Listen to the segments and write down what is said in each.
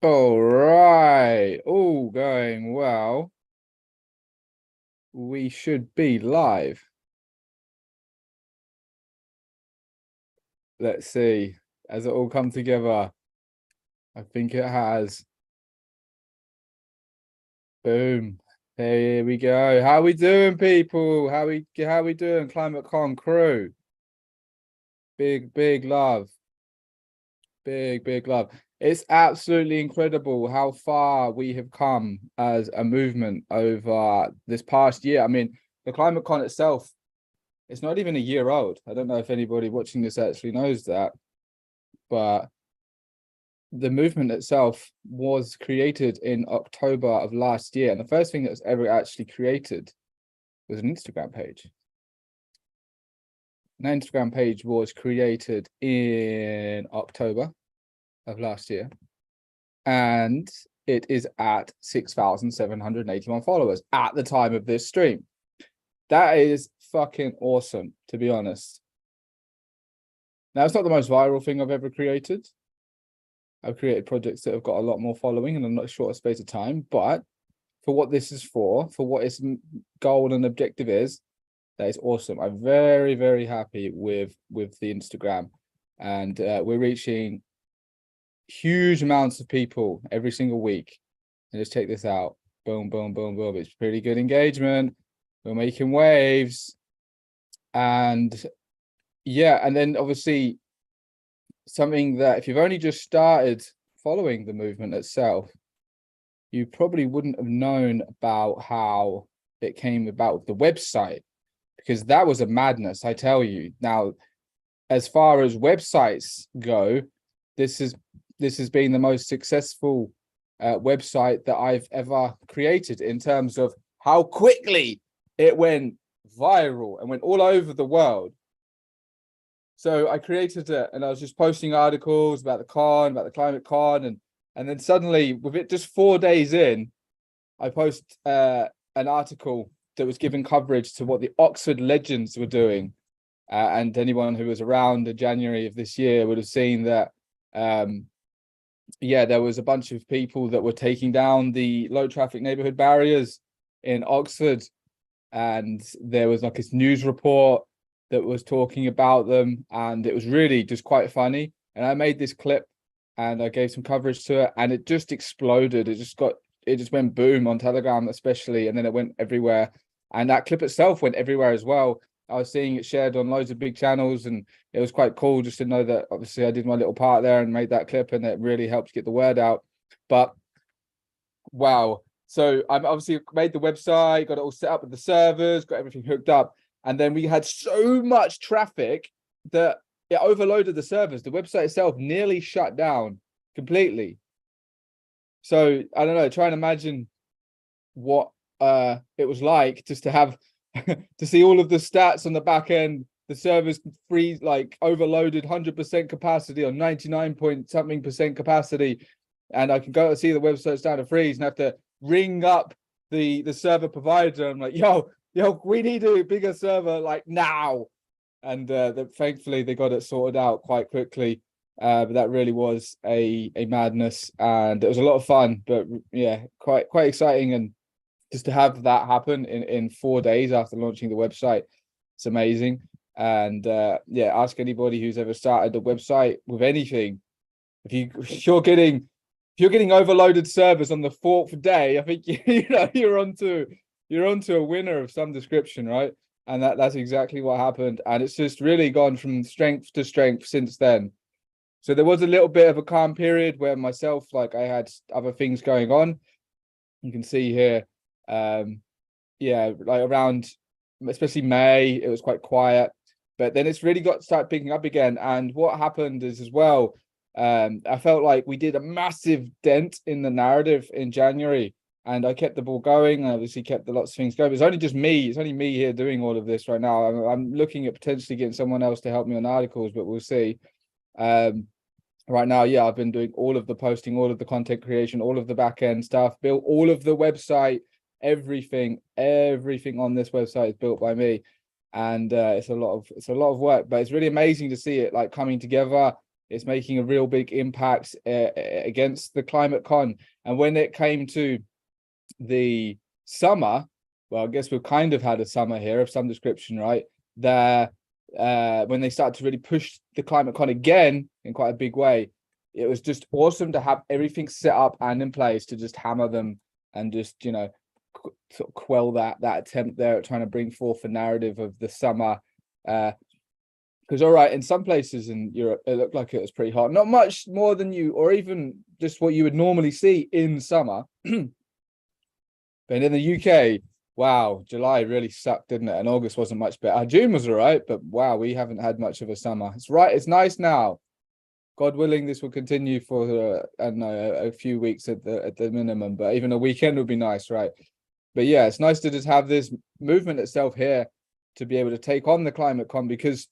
All right, all going well. We should be live. Let's see. Has it all come together? I think it has. Boom. Here we go. How we doing, people? How we doing? Climate Con crew. Big love. Big love. It's absolutely incredible how far we have come as a movement over this past year. I mean, the Climate Con itself, it's not even a year old. I don't know if anybody watching this actually knows that, but the movement itself was created in October of last year. And the first thing that was ever actually created was an Instagram page. An Instagram page was created in October of last year. And it is at 6,781 followers at the time of this stream. That is fucking awesome, to be honest. Now, it's not the most viral thing I've ever created. I've created projects that have got a lot more following in a much shorter space of time, but for what this is for what its goal and objective is, that is awesome. I'm very happy with the Instagram, and we're reaching huge amounts of people every single week. And just check this out. Boom. It's pretty good engagement. We're making waves. And yeah, and then obviously something that if you've only just started following the movement itself, you probably wouldn't have known about how it came about with the website, because that was a madness, I tell you. Now, as far as websites go, this has been the most successful website that I've ever created in terms of how quickly it went viral and went all over the world. So I created it, and I was just posting articles about the con, about the Climate Con, and then suddenly, with it just 4 days in, I post an article that was giving coverage to what the Oxford Legends were doing. And anyone who was around in January of this year would have seen that, yeah, there was a bunch of people that were taking down the low traffic neighborhood barriers in Oxford. And there was like this news report that was talking about them, and it was really just quite funny. And I made this clip and I gave some coverage to it, and it just exploded. It just went boom on Telegram especially, and then it went everywhere. And that clip itself went everywhere as well. I was seeing it shared on loads of big channels, and it was quite cool just to know that obviously I did my little part there and made that clip, and it really helped get the word out. But wow. So I've obviously made the website, got it all set up with the servers, got everything hooked up. And then we had so much traffic that it overloaded the servers. The website itself nearly shut down completely. So I don't know, try and imagine what it was like just to have to see all of the stats on the back end, the servers freeze, like overloaded 100% capacity or 99 point something percent capacity. And I can go to see the website's down to freeze and have to ring up the server provider. I'm like, yo, we need a bigger server like now. And thankfully they got it sorted out quite quickly. But that really was a madness, and it was a lot of fun. But yeah, quite exciting, and just to have that happen in 4 days after launching the website, it's amazing. And yeah, ask anybody who's ever started a website with anything. If you're getting overloaded servers on the 4th day, I think you're onto a winner of some description, right? And that's exactly what happened. And it's just really gone from strength to strength since then. So there was a little bit of a calm period where myself, like I had other things going on. You can see here, yeah, like around, especially May, it was quite quiet. But then it's really started picking up again. And what happened is as well, I felt like we did a massive dent in the narrative in January, and I kept the ball going. I obviously kept lots of things going. It's only just me. It's only me here doing all of this right now. I'm looking at potentially getting someone else to help me on articles, but we'll see. Right now, yeah, I've been doing all of the posting, all of the content creation, all of the back end stuff, built all of the website, everything on this website is built by me. And it's a lot of work, but it's really amazing to see it like coming together. It's making a real big impact against the climate con. And when it came to the summer, well, I guess we've kind of had a summer here of some description, right? There, when they started to really push the climate con again in quite a big way, it was just awesome to have everything set up and in place to just hammer them and just, you know, sort of quell that attempt there at trying to bring forth a narrative of the summer. Because all right, in some places in Europe, it looked like it was pretty hot. Not much more than you, or even just what you would normally see in summer. But in the UK, wow, July really sucked, didn't it? And August wasn't much better. June was all right, but wow, we haven't had much of a summer. It's right. It's nice now. God willing, this will continue for I don't know, a few weeks at the minimum, but even a weekend would be nice, right? But yeah, it's nice to just have this movement itself here to be able to take on the climate con, because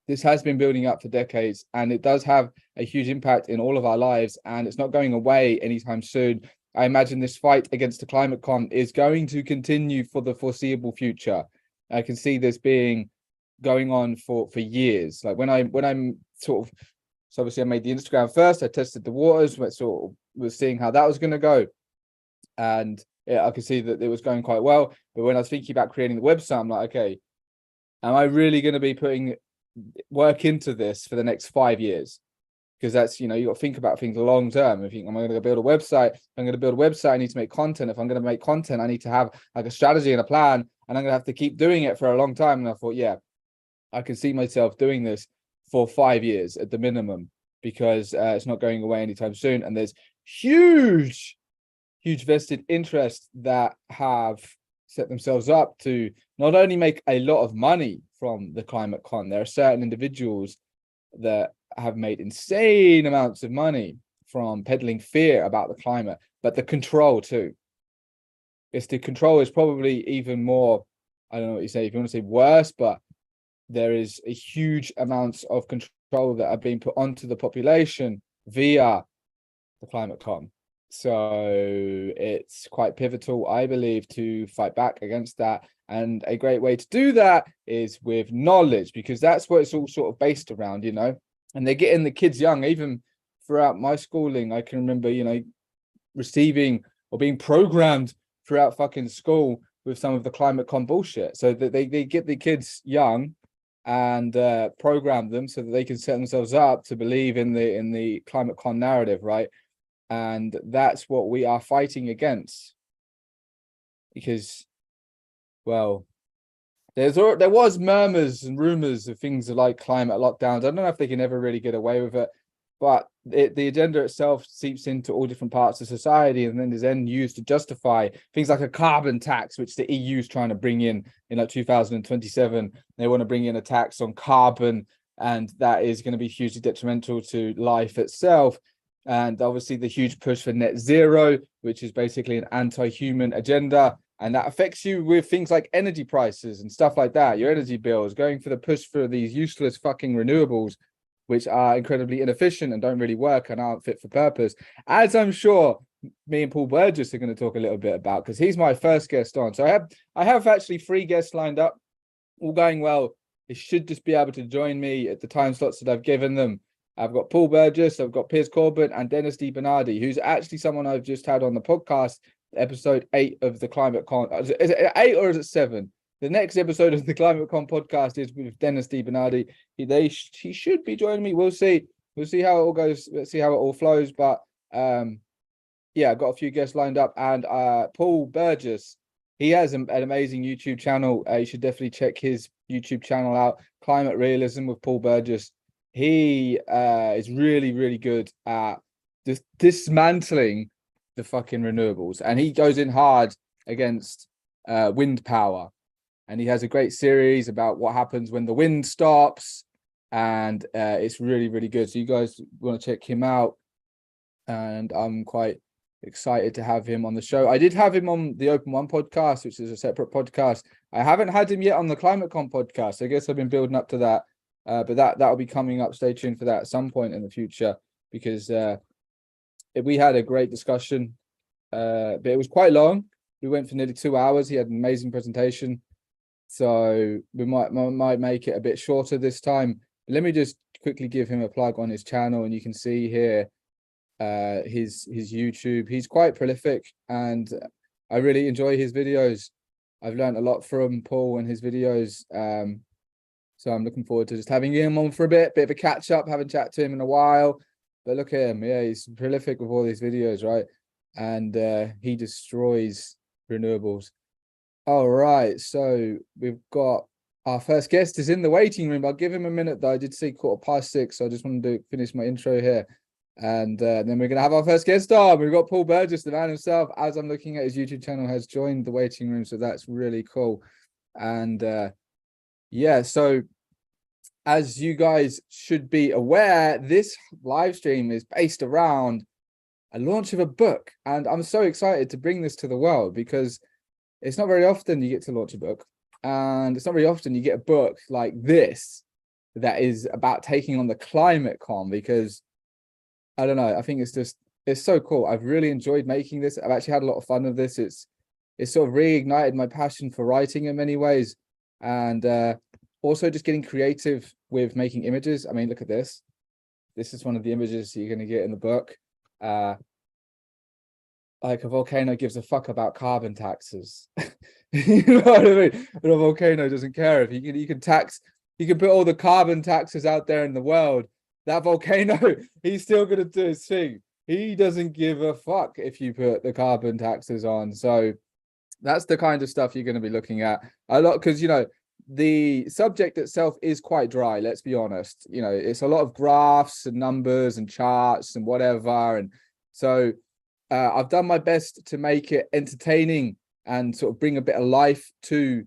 this has been building up for decades and it does have a huge impact in all of our lives, and it's not going away anytime soon. I imagine this fight against the climate con is going to continue for the foreseeable future. I can see this being going on for years. Like when I'm sort of, so obviously I made the Instagram first, I tested the waters, but sort of was seeing how that was going to go. And yeah, I could see that it was going quite well. But when I was thinking about creating the website, I'm like, okay, am I really going to be putting work into this for the next 5 years? Because that's, you know, you got to think about things long term. If you think, am I going to build a website? I'm going to build a website, I need to make content. If I'm going to make content, I need to have like a strategy and a plan, and I'm going to have to keep doing it for a long time. And I thought, yeah, I can see myself doing this for 5 years at the minimum, because it's not going away anytime soon. And there's huge vested interests that have set themselves up to not only make a lot of money from the climate con. There are certain individuals that have made insane amounts of money from peddling fear about the climate, but the control too. It's the control is probably even more, I don't know what you say, if you want to say worse, but there is a huge amounts of control that are being put onto the population via the climate con. So it's quite pivotal, I believe, to fight back against that. And a great way to do that is with knowledge, because that's what it's all sort of based around, you know. And they're getting the kids young. Even throughout my schooling, I can remember, you know, receiving or being programmed throughout fucking school with some of the climate con bullshit. So that they get the kids young and program them so that they can set themselves up to believe in the climate con narrative, right? And that's what we are fighting against. Because, well, there was murmurs and rumors of things like climate lockdowns. I don't know if they can ever really get away with it, but the agenda itself seeps into all different parts of society, and then is then used to justify things like a carbon tax, which the EU is trying to bring in like 2027. They want to bring in a tax on carbon, and that is going to be hugely detrimental to life itself. And obviously the huge push for net zero, which is basically an anti-human agenda. And that affects you with things like energy prices and stuff like that, your energy bills, going for the push for these useless fucking renewables, which are incredibly inefficient and don't really work and aren't fit for purpose. As I'm sure me and Paul Burgess are going to talk a little bit about, because he's my first guest on. So I have actually 3 guests lined up, all going well. They should just be able to join me at the time slots that I've given them. I've got Paul Burgess, I've got Piers Corbett, and Dennis DiBernardi, who's actually someone I've just had on the podcast, episode 8 of the Climate Con. Is it 8 or is it 7? The next episode of the Climate Con podcast is with Dennis DiBernardi. He should be joining me. We'll see. We'll see how it all goes. Let's see how it all flows. But yeah, I've got a few guests lined up, and Paul Burgess, he has an amazing YouTube channel. You should definitely check his YouTube channel out. Climate Realism with Paul Burgess. He is really, really good at dismantling the fucking renewables, and he goes in hard against wind power. And he has a great series about what happens when the wind stops, and it's really, really good. So you guys want to check him out, and I'm quite excited to have him on the show. I did have him on the Open One podcast, which is a separate podcast. I haven't had him yet on the Climate Con podcast. I guess I've been building up to that. But that'll be coming up. Stay tuned for that at some point in the future, because we had a great discussion, but it was quite long. We went for nearly 2 hours. He had an amazing presentation, so we might make it a bit shorter this time. But let me just quickly give him a plug on his channel, and you can see here his YouTube. He's quite prolific, and I really enjoy his videos. I've learned a lot from Paul and his videos. So I'm looking forward to just having him on for a bit of a catch up, haven't chatted to him in a while. But look at him, yeah, he's prolific with all these videos, right? And he destroys renewables. All right, so we've got our first guest is in the waiting room. I'll give him a minute though. I did say 6:15, so I just wanted to finish my intro here. And then we're gonna have our first guest on. We've got Paul Burgess, the man himself, as I'm looking at his YouTube channel, has joined the waiting room. So that's really cool. And yeah, so as you guys should be aware, this live stream is based around a launch of a book. And I'm so excited to bring this to the world because it's not very often you get to launch a book. And it's not very often you get a book like this that is about taking on the climate con, because I don't know, I think it's so cool. I've really enjoyed making this. I've actually had a lot of fun with this. It's sort of reignited my passion for writing in many ways. And also just getting creative with making images. I mean, look at this. This is one of the images you're going to get in the book. Like a volcano gives a fuck about carbon taxes. You know what I mean? But a volcano doesn't care. If you can put all the carbon taxes out there in the world. That volcano, he's still going to do his thing. He doesn't give a fuck if you put the carbon taxes on. So that's the kind of stuff you're going to be looking at a lot, because, you know, the subject itself is quite dry, let's be honest. You know, it's a lot of graphs and numbers and charts and whatever. And so I've done my best to make it entertaining and sort of bring a bit of life to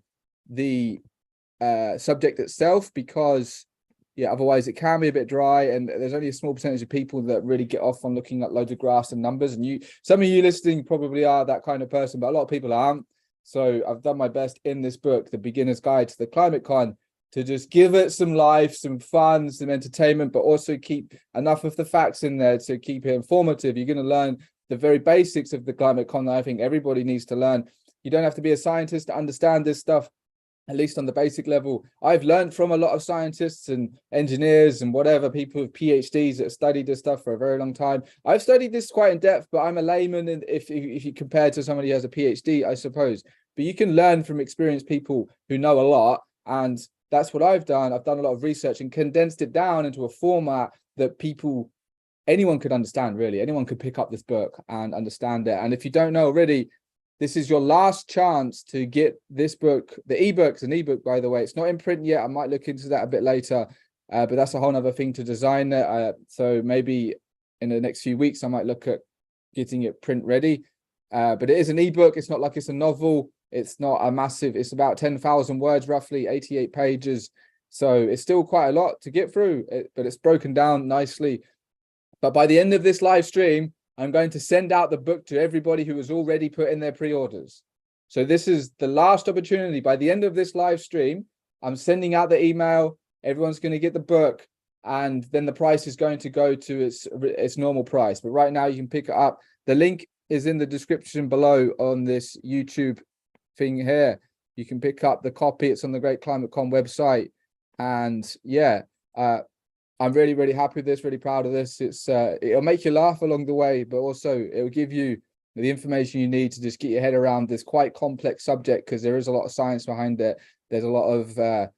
the subject itself, because yeah, otherwise it can be a bit dry, and there's only a small percentage of people that really get off on looking at loads of graphs and numbers. And some of you listening probably are that kind of person, but a lot of people aren't. So I've done my best in this book, The Beginner's Guide to the Climate Con, to just give it some life, some fun, some entertainment, but also keep enough of the facts in there to keep it informative. You're going to learn the very basics of the climate con that I think everybody needs to learn. You don't have to be a scientist to understand this stuff, at least on the basic level. I've learned from a lot of scientists and engineers and whatever, people with PhDs that have studied this stuff for a very long time. I've studied this quite in depth, but I'm a layman, and if you compare to somebody who has a PhD, I suppose. But you can learn from experienced people who know a lot, and that's what I've done. I've done a lot of research and condensed it down into a format that anyone could understand, really. Anyone could pick up this book and understand it. And if you don't know already, this is your last chance to get this book. The ebook's an ebook, by the way. It's not in print yet. I might look into that a bit later, but that's a whole other thing to design it. So maybe in the next few weeks, I might look at getting it print ready. But it is an ebook. It's not like it's a novel. It's not a massive, it's about 10,000 words, roughly 88 pages. So it's still quite a lot to get through, but it's broken down nicely. But by the end of this live stream, I'm going to send out the book to everybody who has already put in their pre-orders. So this is the last opportunity. By the end of this live stream, I'm sending out the email. Everyone's going to get the book, and then the price is going to go to its normal price. But right now you can pick it up. The link is in the description below on this YouTube thing here. You can pick up the copy. It's on the Great Climate Con website. And yeah, I'm really, really happy with this, really proud of this. It'll make you laugh along the way, but also it'll give you the information you need to just get your head around this quite complex subject, because there is a lot of science behind it. There's a lot of,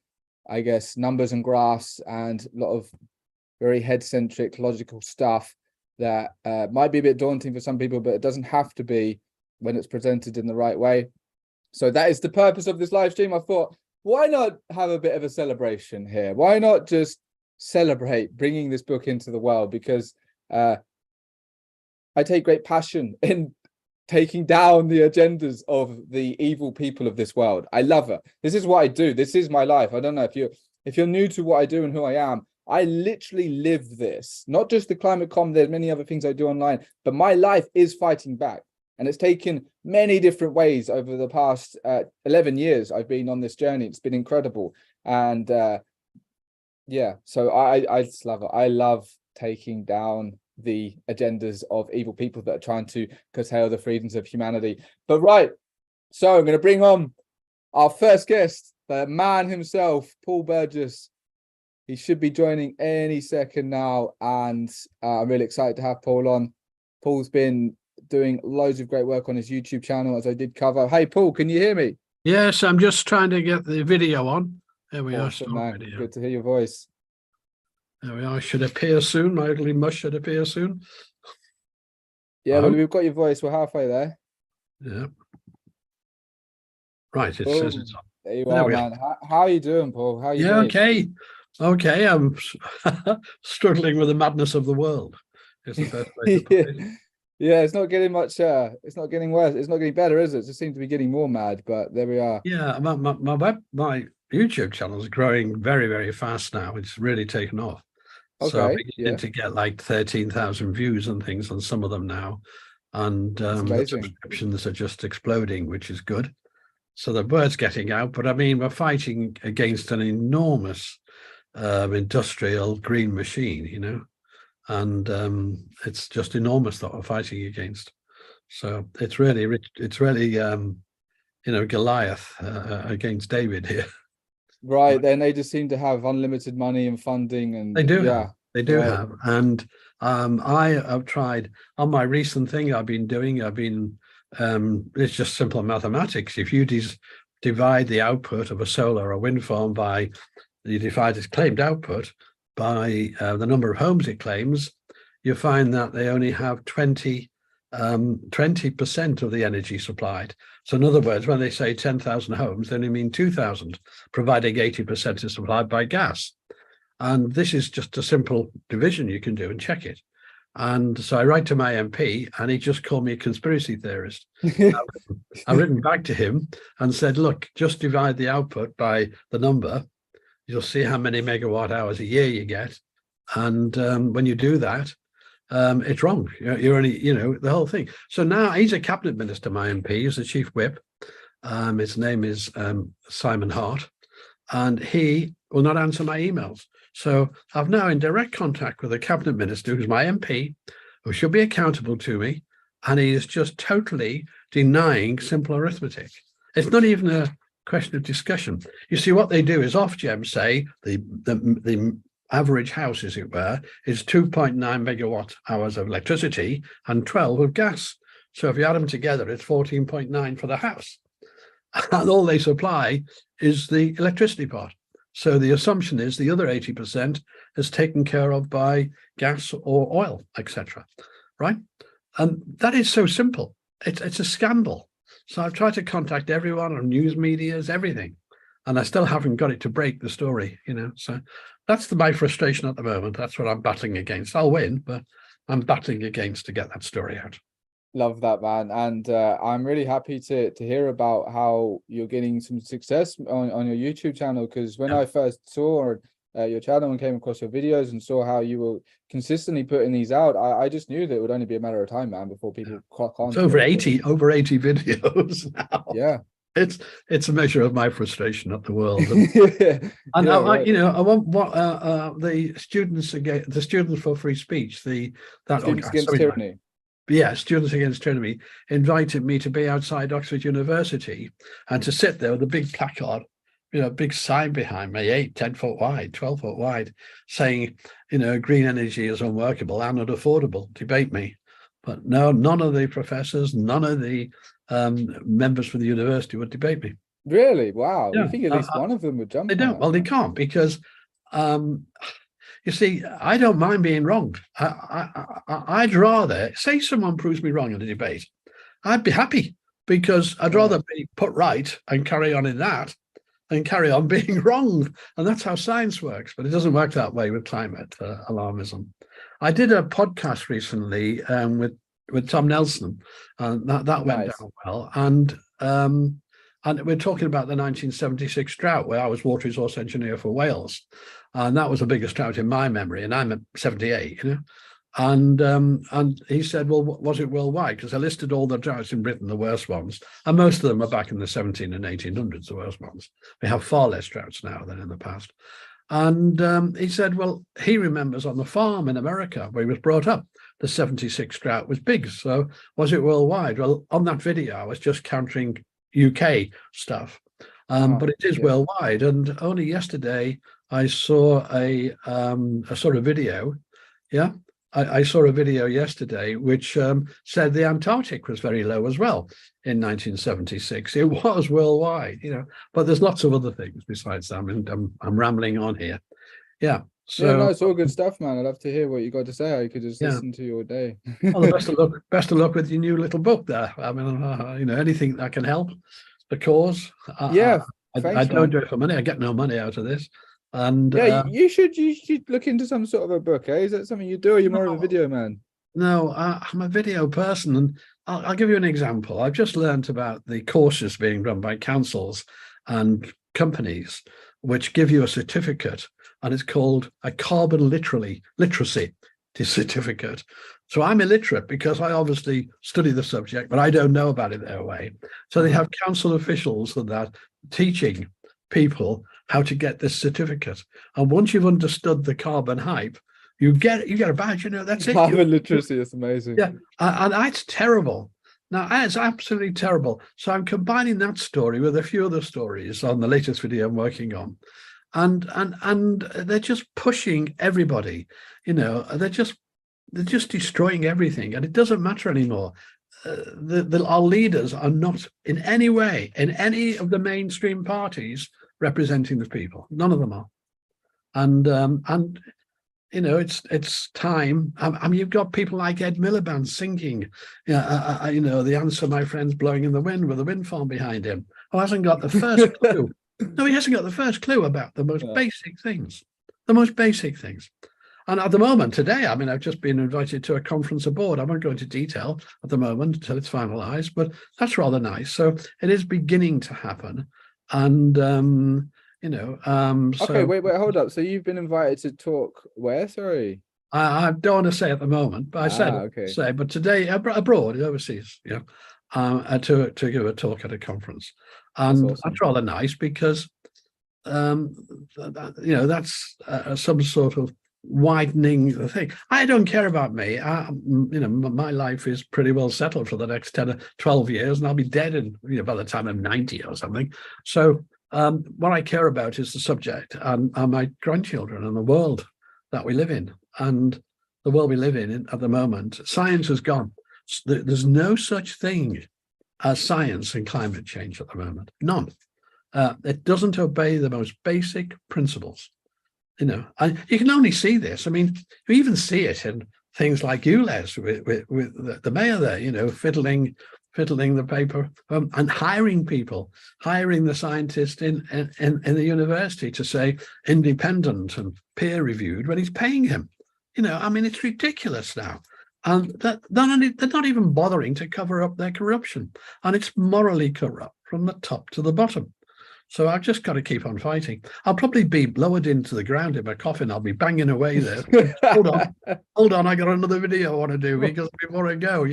I guess, numbers and graphs and a lot of very head-centric logical stuff that might be a bit daunting for some people, but it doesn't have to be when it's presented in the right way. So that is the purpose of this live stream. I thought, why not have a bit of a celebration here? Why not just celebrate bringing this book into the world? Because I take great passion in taking down the agendas of the evil people of this world. I love it. This is what I do. This is my life. I don't know if you're new to what I do and who I am. I literally live this, not just the climate con. There's many other things I do online, but my life is fighting back. And it's taken many different ways over the past 11 years I've been on this journey. It's been incredible. And yeah, so I just love it. I love taking down the agendas of evil people that are trying to curtail the freedoms of humanity. But right, so I'm going to bring on our first guest, the man himself, Paul Burgess. He should be joining any second now, and I'm really excited to have Paul on. Paul's been doing loads of great work on his YouTube channel, as I did cover. Hey, Paul, can you hear me? Yes, I'm just trying to get the video on. There we are. Awesome, man. Good to hear your voice. There we are. Should appear soon. My ugly mush should appear soon. Yeah, well, we've got your voice. We're halfway there. Yeah. Right. It says it's on. There you are, man. How are you doing, Paul? How are you doing? Okay. Okay. I'm struggling with the madness of the world. Is the best way to put it. Yeah, it's not getting much. It's not getting worse. It's not getting better, is it? It just seems to be getting more mad. But there we are. Yeah, my YouTube channel is growing very, very fast now. It's really taken off. Okay, so I'm beginning to get like 13,000 views and things on some of them now, and the subscriptions are just exploding, which is good. So the word's getting out. But I mean, we're fighting against an enormous industrial green machine, you know. And it's just enormous that we're fighting against. So it's really you know, Goliath against David here. Right. Then they just seem to have unlimited money and funding, and they do have. And I have tried on my recent thing I've been it's just simple mathematics. If you divide the output of a solar or wind farm by, you divide its claimed output by the number of homes it claims, you find that they only have 20% of the energy supplied. So in other words, when they say 10,000 homes, they only mean 2,000, providing 80% is supplied by gas. And this is just a simple division you can do and check it. And so I write to my MP, and he just called me a conspiracy theorist. I've written back to him and said, look, just divide the output by the number. You'll see how many megawatt hours a year you get. And when you do that, it's wrong. You're only, you know, the whole thing. So now he's a cabinet minister, my MP, he's the chief whip. His name is Simon Hart, and he will not answer my emails. So I'm now in direct contact with a cabinet minister who's my MP, who should be accountable to me. And he is just totally denying simple arithmetic. It's not even a question of discussion. You see, what they do is Ofgem say the average house, as it were, is 2.9 megawatt hours of electricity and 12 of gas. So if you add them together, it's 14.9 for the house. And all they supply is the electricity part. So the assumption is the other 80% is taken care of by gas or oil, etc. Right? And that is so simple. It's a scandal. So I've tried to contact everyone on news medias, everything, and I still haven't got it to break the story, you know. So that's my frustration at the moment. That's what I'm battling against. I'll win, but I'm battling against to get that story out. Love that, man. And I'm really happy to hear about how you're getting some success on your YouTube channel, because when I first saw your channel and came across your videos and saw how you were consistently putting these out, I just knew that it would only be a matter of time, man, before people clock on. It's over 80 videos now. Yeah. It's a measure of my frustration at the world. And right. You know, I want what the students for free speech, Students Against Tyranny. Yeah, Students Against Tyranny invited me to be outside Oxford University and to sit there with a big placard, you know, a big sign behind me, 8-10 foot wide, 12 foot wide, saying, you know, green energy is unworkable and not affordable. Debate me. But no, none of the professors, none of the members for the university would debate me. Really? Wow. Yeah. You think at least one of them would jump? They don't. Well, they can't, because you see, I don't mind being wrong. I'd rather, say someone proves me wrong in a debate, I'd be happy, because I'd rather be put right and carry on in that than carry on being wrong. And that's how science works. But it doesn't work that way with climate alarmism. I did a podcast recently with Tom Nelson, and that went down well. And we're talking about the 1976 drought, where I was water resource engineer for Wales. And that was the biggest drought in my memory, and I'm at 78, you know. And he said, well, was it worldwide? Because I listed all the droughts in Britain, the worst ones, and most of them are back in the 17 and 1800s, the worst ones. We have far less droughts now than in the past. And he said, well, he remembers on the farm in America where he was brought up, the 76 drought was big. So was it worldwide? Well, on that video, I was just countering UK stuff. But it is worldwide. And only yesterday I saw a sort of video. Yeah, I saw a video yesterday which said the Antarctic was very low as well in 1976. It was worldwide, but there's lots of other things besides that. I'm rambling on here. Yeah. So yeah, no, it's all good stuff, man. I'd love to hear what you got to say. I could just listen to you all day. Well, the best of luck with your new little book there. I mean, anything that can help the cause. Yeah, I don't do it for money. I get no money out of this. And yeah, you should look into some sort of a book. Is that something you do, or are you more of a video man? No, I'm a video person, and I'll give you an example. I've just learned about the courses being run by councils and companies, which give you a certificate, and it's called a carbon literacy certificate. So I'm illiterate because I obviously study the subject, but I don't know about it their way. So they have council officials and that teaching people how to get this certificate. And once you've understood the carbon hype, you get a badge. That's it. Carbon literacy is amazing. Yeah, and that's terrible. Now, it's absolutely terrible. So I'm combining that story with a few other stories on the latest video I'm working on. And they're just pushing everybody, they're just destroying everything, and it doesn't matter anymore. Our leaders are not in any way in any of the mainstream parties representing the people. None of them are. And it's time. I mean, you've got people like Ed Miliband singing, the answer, my friend's blowing in the wind with a wind farm behind him, who hasn't got the first clue. No, he hasn't got the first clue about the most basic things, And at the moment, today, I mean, I've just been invited to a conference aboard. I won't go into detail at the moment until it's finalized, but that's rather nice. So it is beginning to happen. And, Okay, wait, hold up. So you've been invited to talk where? Sorry. I don't want to say at the moment, but I said, okay. But today, abroad, overseas, to give a talk at a conference. And that's rather nice because, that's some sort of widening the thing. I don't care about me. My life is pretty well settled for the next 10 or 12 years, and I'll be dead by the time I'm 90 or something. So what I care about is the subject and my grandchildren and the world that we live in. And the world we live in at the moment, science has gone. There's no such thing as science and climate change at the moment. None. It doesn't obey the most basic principles. And you can only see this. I mean, you even see it in things like ULEZ with the mayor there, fiddling the paper and hiring the scientists in the university to say independent and peer reviewed when he's paying him. I mean, it's ridiculous now. And they're not even bothering to cover up their corruption. And it's morally corrupt from the top to the bottom. So I've just got to keep on fighting. I'll probably be lowered into the ground in my coffin. I'll be banging away there. Hold on. I got another video I want to do before I go,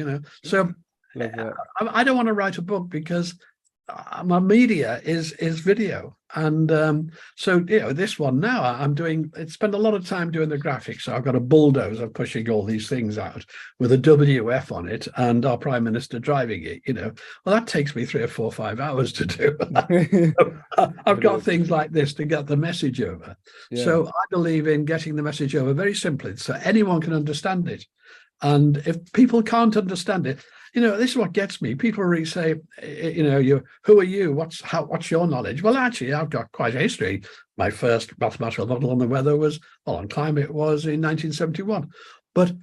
So I don't want to write a book because my media is video. And so this one now I'm doing, spend a lot of time doing the graphics. So I've got a bulldozer pushing all these things out with a WF on it and our prime minister driving it. Well, that takes me 3 or 4 or 5 hours to do. I've got things like this to get the message over. So I believe in getting the message over very simply so anyone can understand it. And if people can't understand it, this is what gets me. People really say, who are you? What's your knowledge? Well, actually, I've got quite a history. My first mathematical model on the weather on climate was in 1971. But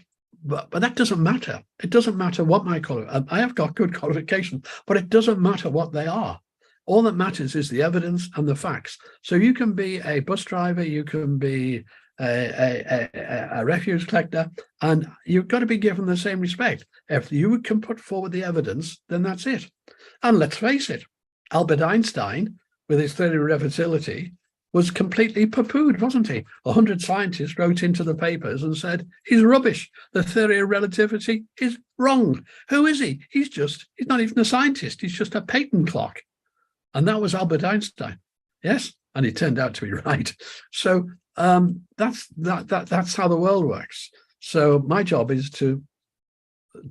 that doesn't matter. It doesn't matter what my I have got good qualifications, but it doesn't matter what they are. All that matters is the evidence and the facts. So you can be a bus driver, you can be a refuse collector, and you've got to be given the same respect. If you can put forward the evidence, then that's it. And let's face it, Albert Einstein, with his theory of relativity, was completely poo-pooed, wasn't he? 100 scientists wrote into the papers and said, he's rubbish. The theory of relativity is wrong. Who is he? He's not even a scientist. He's just a patent clock. And that was Albert Einstein. Yes. And he turned out to be right. So that's how the world works. So my job is to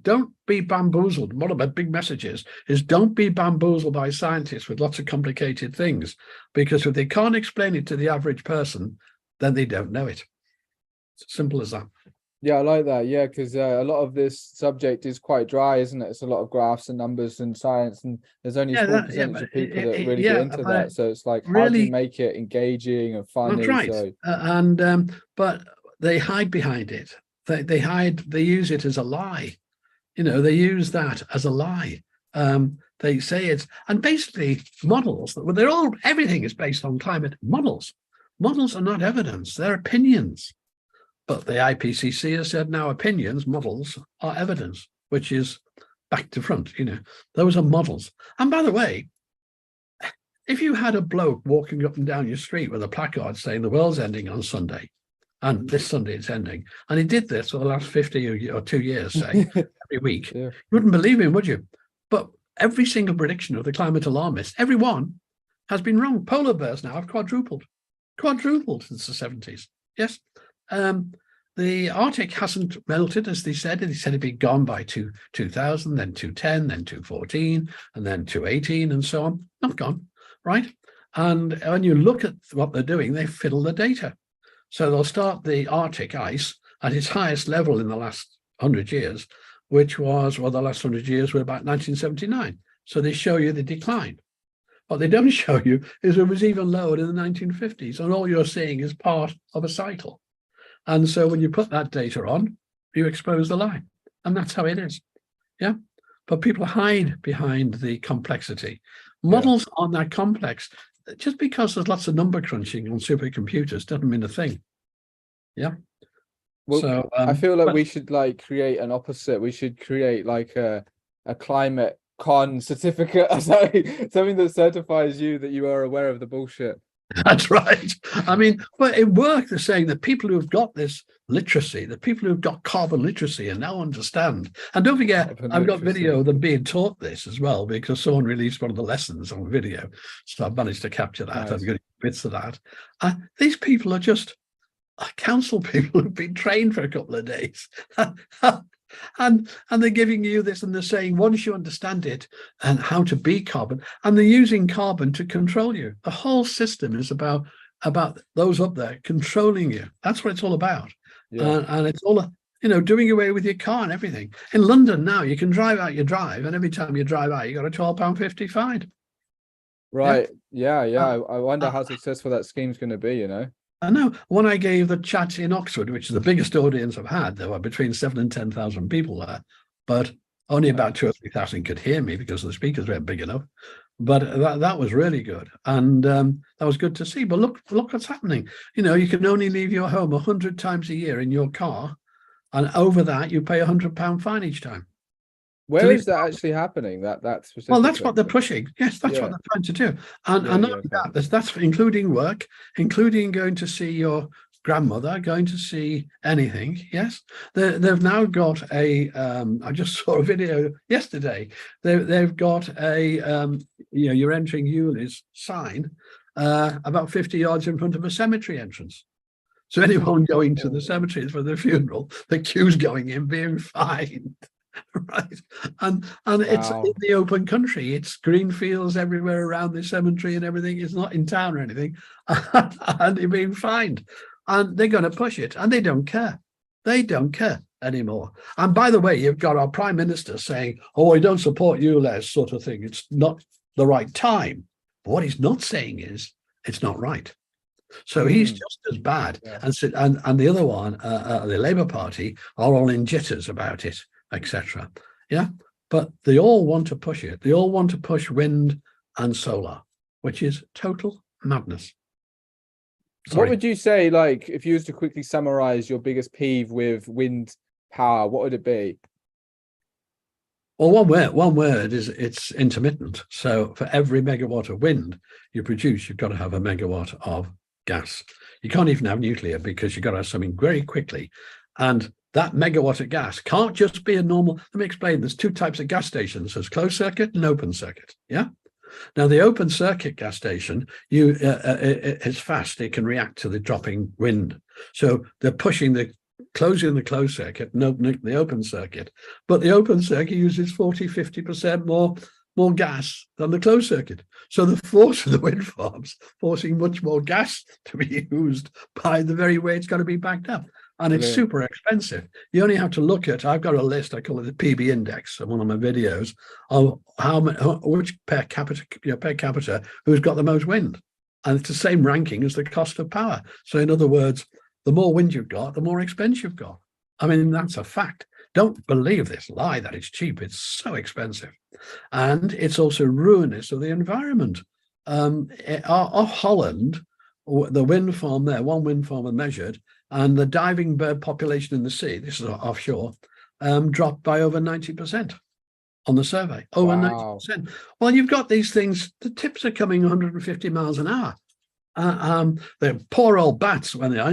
don't be bamboozled. One of my big messages is don't be bamboozled by scientists with lots of complicated things, because if they can't explain it to the average person, then they don't know it. It's simple as that. Yeah, I like that. Yeah, because a lot of this subject is quite dry, isn't it? It's a lot of graphs and numbers and science, and there's only a small percentage of people that really get into that. So it's like, how do you make it engaging and funny? That's right. So but they hide behind it. They hide. They use it as a lie. They use that as a lie. They say it's, and basically models. Well, everything is based on climate models. Models are not evidence; they're opinions. But the IPCC has said now opinions, models are evidence, which is back to front. Those are models. And by the way, if you had a bloke walking up and down your street with a placard saying the world's ending on Sunday, and this Sunday it's ending, and he did this for the last 50 or 2 years, say, every week, you wouldn't believe him, would you? But every single prediction of the climate alarmists, every one has been wrong. Polar bears now have quadrupled since the 70s. Yes. The Arctic hasn't melted, as they said. They said it'd be gone by 2000, then 2010, then 2014, and then 2018, and so on. Not gone, right? And when you look at what they're doing, they fiddle the data. So they'll start the Arctic ice at its highest level in the last 100 years, which was, well, the last 100 years were about 1979. So they show you the decline. What they don't show you is it was even lower in the 1950s, and all you're seeing is part of a cycle. And so when you put that data on, you expose the lie. And that's how it is. Yeah. But people hide behind the complexity. Models aren't that complex. Just because there's lots of number crunching on supercomputers doesn't mean a thing. Yeah. Well, so I feel like we should create an opposite. We should create a climate con certificate, something that certifies you that you are aware of the bullshit. That's right. I mean, but in work, they're saying that people who've got this literacy, the people who've got carbon literacy and now understand. And don't forget, I've got video of them being taught this as well, because someone released one of the lessons on video. So I've managed to capture that. Nice. I'm getting bits of that. These people are just council people who've been trained for a couple of days. And they're giving you this, and they're saying once you understand it and how to be carbon, and they're using carbon to control you. The whole system is about those up there controlling you. That's what it's all about. Yeah. And it's all doing away with your car and everything. In London now, you can drive out your drive, and every time you drive out, you got a £12.50 fine. Right. Yeah. I wonder how successful that scheme's going to be. I know. When I gave the chat in Oxford, which is the biggest audience I've had, there were between 7,000 and 10,000 people there, but only about 2,000 or 3,000 could hear me because the speakers weren't big enough. But that was really good, and that was good to see. But look what's happening. You can only leave your home 100 times a year in your car, and over that you pay £100 fine each time. Where is that actually happening? That's well, that's what they're pushing. Yes, that's what they're trying to do. And not only that's including work, including going to see your grandmother, going to see anything. Yes, they've now got a. I just saw a video yesterday. They've got a. You're entering Ewley's sign about 50 yards in front of a cemetery entrance. So anyone going to the cemetery for the funeral, the queue's going in, being fined. Right, and it's in the open country. It's green fields everywhere around the cemetery and everything. It's not in town or anything, and you're being fined. And they're going to push it, and they don't care. They don't care anymore. And by the way, you've got our Prime Minister saying, "Oh, I don't support you, Les," sort of thing. It's not the right time. But what he's not saying is it's not right. So he's just as bad. Yeah. And the other one, the Labour Party, are all in jitters about it, etc. Yeah, but they all want to push it. They all want to push wind and solar, which is total madness. Sorry. What would you say, if you was to quickly summarize your biggest peeve with wind power, what would it be? Well, one word is it's intermittent. So for every megawatt of wind you produce, you've got to have a megawatt of gas. You can't even have nuclear because you've got to have something very quickly. And that megawatt of gas can't just be a normal. Let me explain. There's two types of gas stations. There's closed circuit and open circuit. Yeah. Now the open circuit gas station, it's fast. It can react to the dropping wind. So they're pushing the closing the closed circuit and opening the open circuit. But the open circuit uses 40-50% more gas than the closed circuit. So the force of the wind farms forcing much more gas to be used by the very way it's got to be backed up. And it's super expensive. You only have to look at, I've got a list, I call it the PB index, on one of my videos, of which per capita who's got the most wind. And it's the same ranking as the cost of power. So in other words, the more wind you've got, the more expense you've got. I mean, that's a fact. Don't believe this lie that it's cheap. It's so expensive. And it's also ruinous of the environment. Off Holland, the wind farm there, one wind farm was measured, and the diving bird population in the sea, this is offshore, dropped by over 90% on the survey. Over 90%. Well, you've got these things, the tips are coming 150 miles an hour. The poor old bats, when they're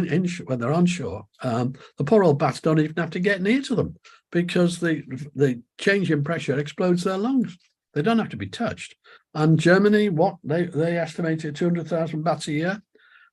onshore, the poor old bats don't even have to get near to them because the change in pressure explodes their lungs. They don't have to be touched. And Germany, what they estimated 200,000 bats a year,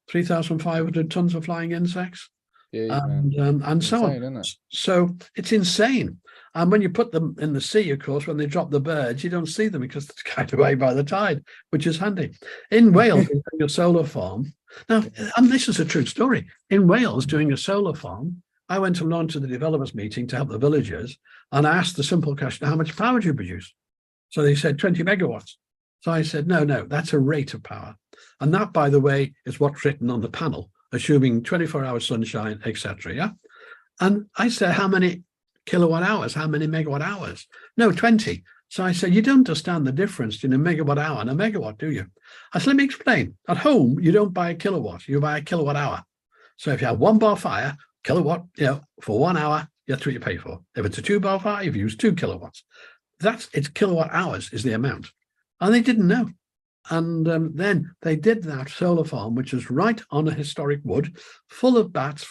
3,500 tons of flying insects, and so on. So it's insane. And when you put them in the sea, of course, when they drop the birds, you don't see them because it's carried away by the tide, which is handy. In Wales, doing a solar farm. Now, and this is a true story. In Wales, doing a solar farm, I went along to the developers meeting to help the villagers, and I asked the simple question, how much power do you produce? So they said 20 megawatts. So I said, no, that's a rate of power. And that, by the way, is what's written on the panel, assuming 24-hour sunshine, etc. Yeah. And I said, how many kilowatt hours? How many megawatt hours? No, 20. So I said, you don't understand the difference between a megawatt hour and a megawatt, do you? I said, let me explain. At home, you don't buy a kilowatt, you buy a kilowatt hour. So if you have 1 bar fire, kilowatt, for 1 hour, that's what you pay for. If it's a 2 bar fire, you've used 2 kilowatts. It's kilowatt hours is the amount. And they didn't know. And then they did that solar farm, which is right on a historic wood, full of bats,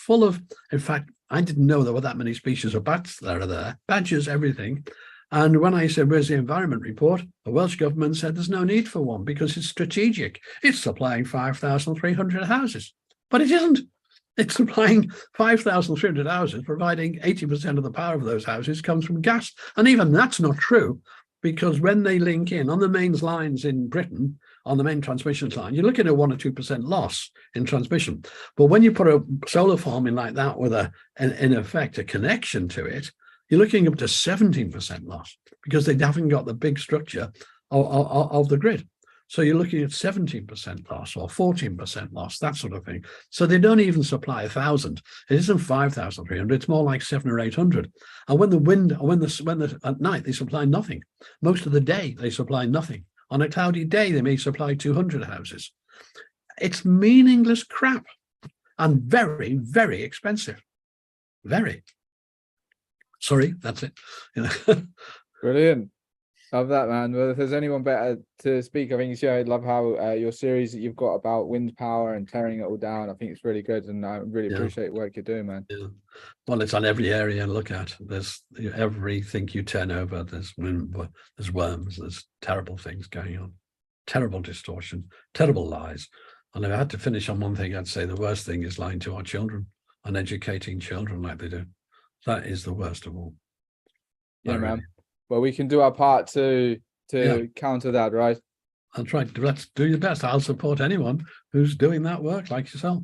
in fact, I didn't know there were that many species of bats that are there, badgers, everything. And when I said, where's the environment report? The Welsh government said there's no need for one because it's strategic. It's supplying 5,300 houses, but it isn't. It's supplying 5,300 houses, providing 80% of the power of those houses comes from gas. And even that's not true, because when they link in on the mains lines in Britain, on the main transmission line, you're looking at 1 or 2% loss in transmission. But when you put a solar farm in like that with in effect, a connection to it, you're looking up to 17% loss because they haven't got the big structure of the grid. So you're looking at 17% loss or 14% loss, that sort of thing. So they don't even supply 1,000. It isn't 5,300. It's more like 700 or 800. And when the wind, at night, they supply nothing. Most of the day, they supply nothing. On a cloudy day, they may supply 200 houses. It's meaningless crap and very, very expensive. Very. Sorry, that's it. Brilliant. Love that, man. Well, if there's anyone better to speak, I think it's, I love how your series that you've got about wind power and tearing it all down. I think it's really good, and I really appreciate the work you're doing, man. Yeah. Well, it's on every area you look at. There's everything you turn over. There's worms. There's terrible things going on, terrible distortion, terrible lies. And if I had to finish on one thing, I'd say the worst thing is lying to our children and educating children like they do. That is the worst of all. Yeah, man. Well, we can do our part to counter that, right? That's right. Let's do your best. I'll support anyone who's doing that work like yourself.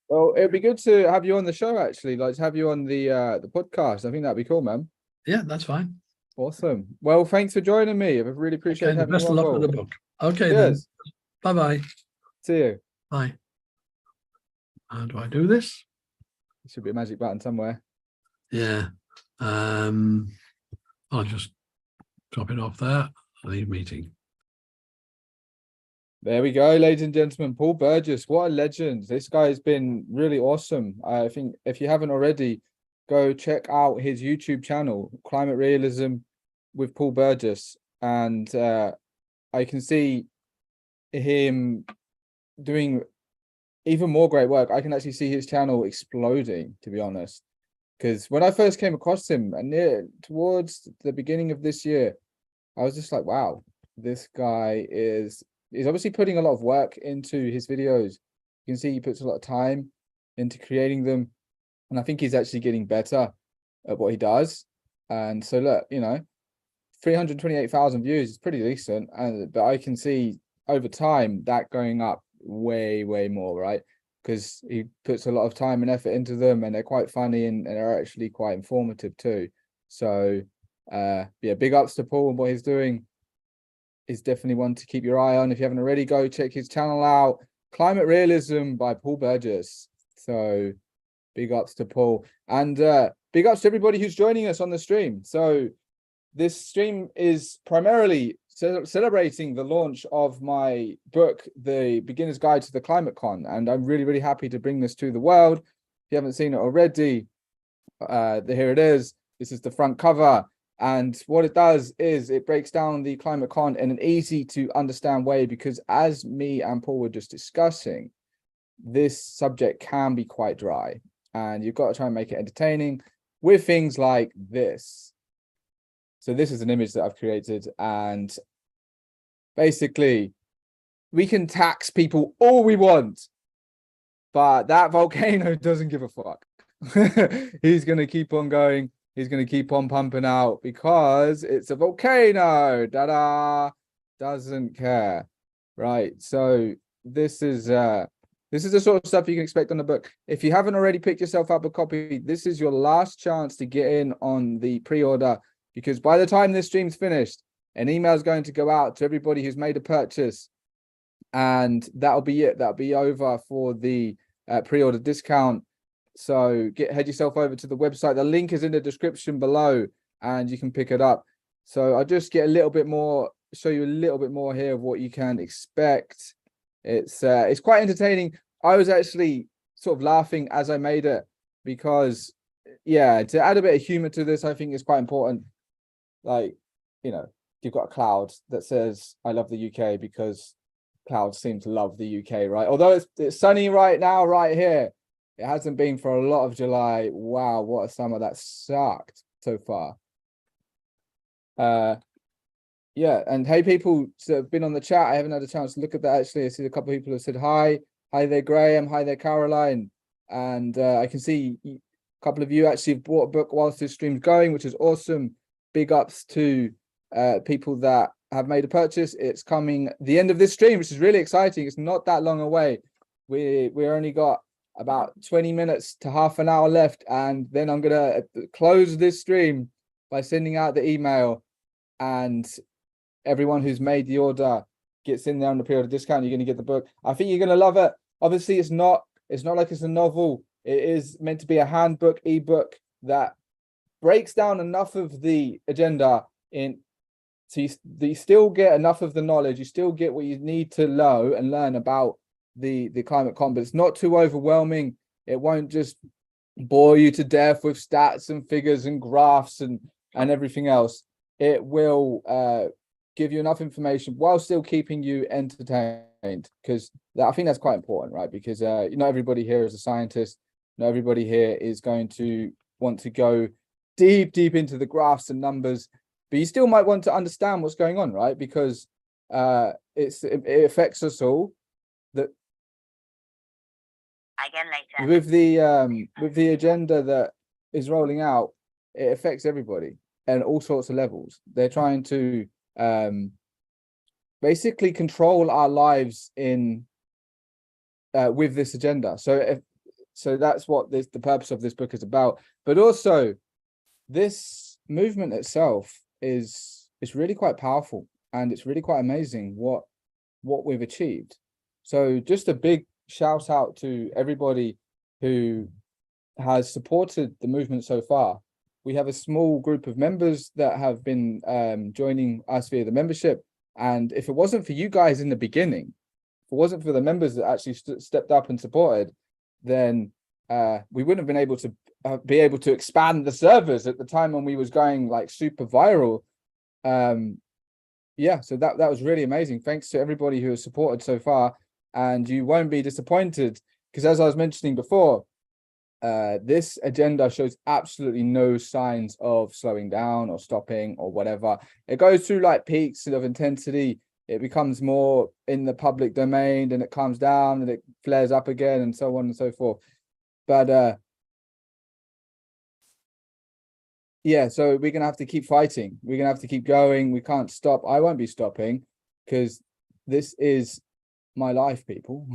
Well, it'd be good to have you on the show, actually. Like to have you on the podcast. I think that'd be cool, man. Yeah, that's fine. Awesome. Well, thanks for joining me. I really appreciate having you on. Best of luck with the book. Okay, cheers. Then. Bye-bye. See you. Bye. How do I do this? There should be a magic button somewhere. Yeah. I'll just drop it off there. Leave meeting. There we go, ladies and gentlemen. Paul Burgess, what a legend. This guy has been really awesome. I think if you haven't already, go check out his YouTube channel, Climate Realism with Paul Burgess. And I can see him doing even more great work. I can actually see his channel exploding, to be honest. Because when I first came across him, and towards the beginning of this year, I was just like, wow, this guy is obviously putting a lot of work into his videos. You can see he puts a lot of time into creating them. And I think he's actually getting better at what he does. And so look, 328,000 views is pretty decent. But I can see over time that going up way, way more, right? Because he puts a lot of time and effort into them, and they're quite funny and they're actually quite informative too. So yeah, big ups to Paul and what he's doing. Is definitely one to keep your eye on. If you haven't already, go check his channel out. Climate Realism by Paul Burgess. So big ups to Paul, and big ups to everybody who's joining us on the stream. So this stream is primarily celebrating the launch of my book, The Beginner's Guide to the Climate Con, and I'm really, really happy to bring this to the world. If you haven't seen it already, here it is. This is the front cover, and what it does is it breaks down the Climate Con in an easy to understand way, because as me and Paul were just discussing, this subject can be quite dry, and you've got to try and make it entertaining with things like this. So this is an image that I've created, and basically we can tax people all we want, but that volcano doesn't give a fuck. He's going to keep on going. He's going to keep on pumping out because it's a volcano. Da-da. Doesn't care. Right. So this is the sort of stuff you can expect on the book. If you haven't already picked yourself up a copy, this is your last chance to get in on the pre-order, because by the time this stream's finished, an email is going to go out to everybody who's made a purchase, and that'll be it. That'll be over for the pre-order discount. So head yourself over to the website. The link is in the description below, and you can pick it up. So I'll just get a little bit more, show you a little bit more here of what you can expect. It's quite entertaining. I was actually sort of laughing as I made it, because yeah, to add a bit of humor to this, I think is quite important. Like, you've got a cloud that says I love the UK, because clouds seem to love the UK, right? Although it's sunny right now, right here. It hasn't been for a lot of July. Wow, what a summer. That sucked so far. Yeah, and hey, people that have been on the chat, I haven't had a chance to look at that actually. I see a couple of people have said hi. Hi there, Graham. Hi there, Caroline. And I can see a couple of you actually have bought a book whilst this stream's going, which is awesome. Big ups to people that have made a purchase. It's coming the end of this stream, which is really exciting. It's not that long away. We only got about 20 minutes to half an hour left, and then I'm gonna close this stream by sending out the email, and everyone who's made the order gets in there on the pre-order discount. You're going to get the book. I think you're going to love it. Obviously, it's not like it's a novel. It is meant to be a handbook, ebook that breaks down enough of the agenda in, so you still get enough of the knowledge. You still get what you need to know and learn about the climate con, but it's not too overwhelming. It won't just bore you to death with stats and figures and graphs and everything else. It will give you enough information while still keeping you entertained, because I think that's quite important, right? Because not everybody here is a scientist. Not everybody here is going to want to go deep into the graphs and numbers, but you still might want to understand what's going on, right? Because it affects us all. That again later with the agenda that is rolling out, it affects everybody and all sorts of levels. They're trying to basically control our lives in with this agenda. So that's what the purpose of this book is about. But also, this movement itself is really quite powerful, and it's really quite amazing what we've achieved. So just a big shout out to everybody who has supported the movement so far. We have a small group of members that have been joining us via the membership. And if it wasn't for you guys in the beginning, if it wasn't for the members that actually stepped up and supported, then we wouldn't have been able to expand the servers at the time when we was going like super viral. Yeah, so that was really amazing. Thanks to everybody who has supported so far. And you won't be disappointed, because as I was mentioning before, this agenda shows absolutely no signs of slowing down or stopping or whatever. It goes through like peaks of intensity. It becomes more in the public domain, and it comes down and it flares up again, and so on and so forth. But yeah, so we're gonna have to keep fighting. We're gonna have to keep going. We can't stop. I won't be stopping because this is my life, people.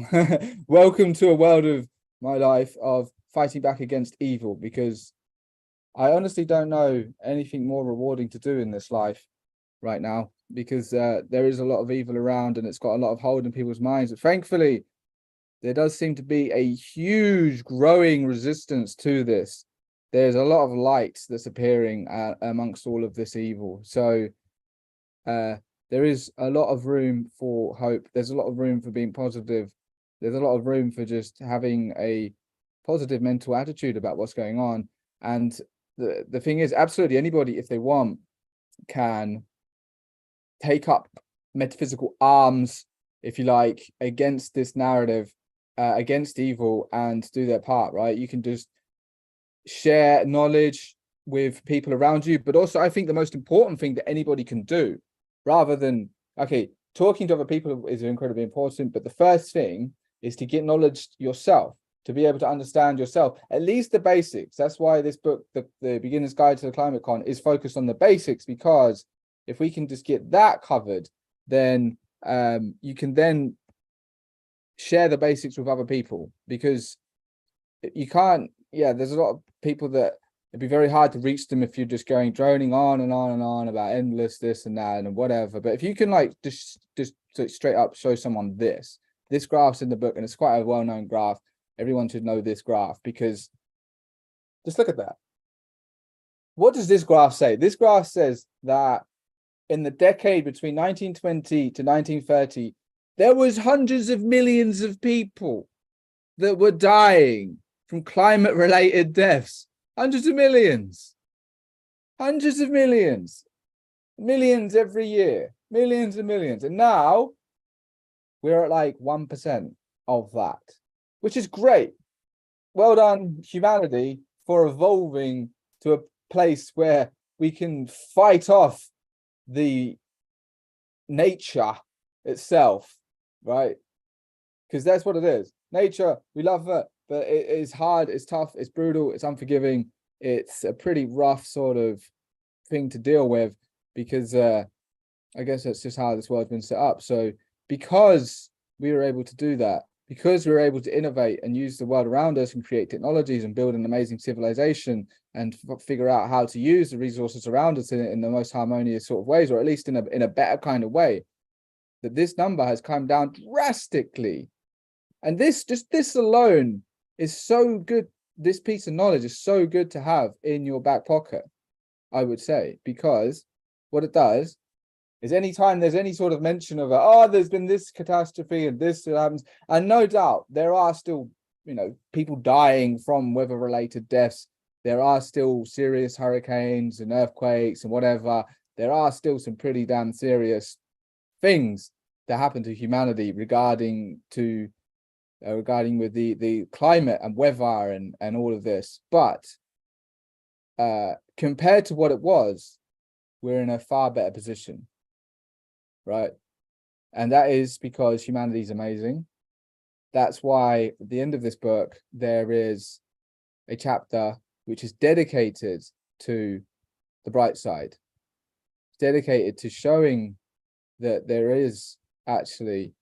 Welcome to a world of my life of fighting back against evil, because I honestly don't know anything more rewarding to do in this life right now, because there is a lot of evil around and it's got a lot of hold in people's minds. But thankfully, there does seem to be a huge growing resistance to this. There's a lot of light that's appearing amongst all of this evil. So there is a lot of room for hope. There's a lot of room for being positive. There's a lot of room for just having a positive mental attitude about what's going on. And the thing is, absolutely anybody, if they want, can take up metaphysical arms, if you like, against this narrative, against evil, and do their part, right? You can just share knowledge with people around you, but also I think the most important thing that anybody can do, rather than, okay, talking to other people is incredibly important, but the first thing is to get knowledge yourself, to be able to understand yourself, at least the basics. That's why this book, the Beginner's Guide to the Climate Con, is focused on the basics, because if we can just get that covered, then you can then share the basics with other people, because you can't, yeah, there's a lot of people that it'd be very hard to reach them if you're just going droning on and on and on about endless this and that and whatever. But if you can like just straight up show someone this graph's in the book, and it's quite a well-known graph. Everyone should know this graph, because just look at that. What does this graph say? This graph says that in the decade between 1920 to 1930, there was hundreds of millions of people that were dying from climate-related deaths. Hundreds of millions. Hundreds of millions. Millions every year. Millions and millions. And now we're at like 1% of that, which is great. Well done, humanity, for evolving to a place where we can fight off the nature itself, right? Because that's what it is. Nature, we love it, but it is hard, it's tough, it's brutal, it's unforgiving. It's a pretty rough sort of thing to deal with, because I guess that's just how this world's been set up. So because we were able to do that, because we were able to innovate and use the world around us and create technologies and build an amazing civilization and figure out how to use the resources around us in the most harmonious sort of ways, or at least in a better kind of way, that this number has come down drastically. And this alone is so good. This piece of knowledge is so good to have in your back pocket, I would say, because what it does is anytime there's any sort of mention of, oh, there's been this catastrophe and this happens, and no doubt there are still, people dying from weather-related deaths. There are still serious hurricanes and earthquakes and whatever. There are still some pretty damn serious things that happen to humanity regarding with the climate and weather and all of this. But compared to what it was, we're in a far better position, right? And that is because humanity is amazing. That's why at the end of this book, there is a chapter which is dedicated to the bright side. It's dedicated to showing that there is actually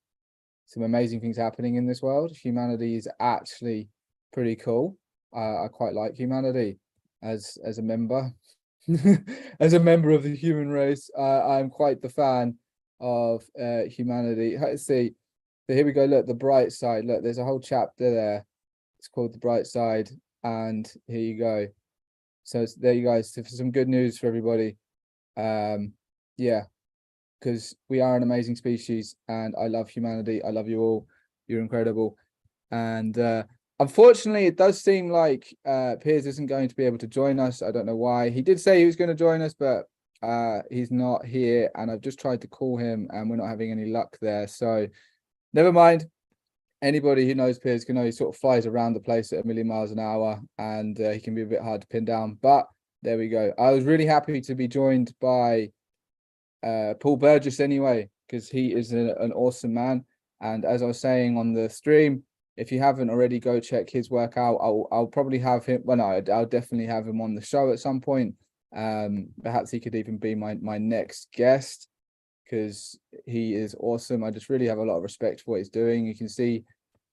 some amazing things happening in this world. Humanity is actually pretty cool. I quite like humanity as a member. As a member of the human race, I'm quite the fan of humanity. Let's see. So here we go. Look, the bright side. Look, there's a whole chapter there. It's called The Bright Side. And here you go. So there you guys. So for some good news for everybody. Yeah, because we are an amazing species and I love humanity. I love you all. You're incredible. And unfortunately, it does seem like Piers isn't going to be able to join us. I don't know why. He did say he was going to join us, but he's not here. And I've just tried to call him and we're not having any luck there. So never mind. Anybody who knows Piers can know he sort of flies around the place at 1,000,000 miles an hour, and he can be a bit hard to pin down. But there we go. I was really happy to be joined by Paul Burgess anyway, because he is an awesome man. And as I was saying on the stream, if you haven't already, go check his work out. I'll probably have him. Well, no, I'll definitely have him on the show at some point. Perhaps he could even be my next guest, because he is awesome. I just really have a lot of respect for what he's doing. You can see,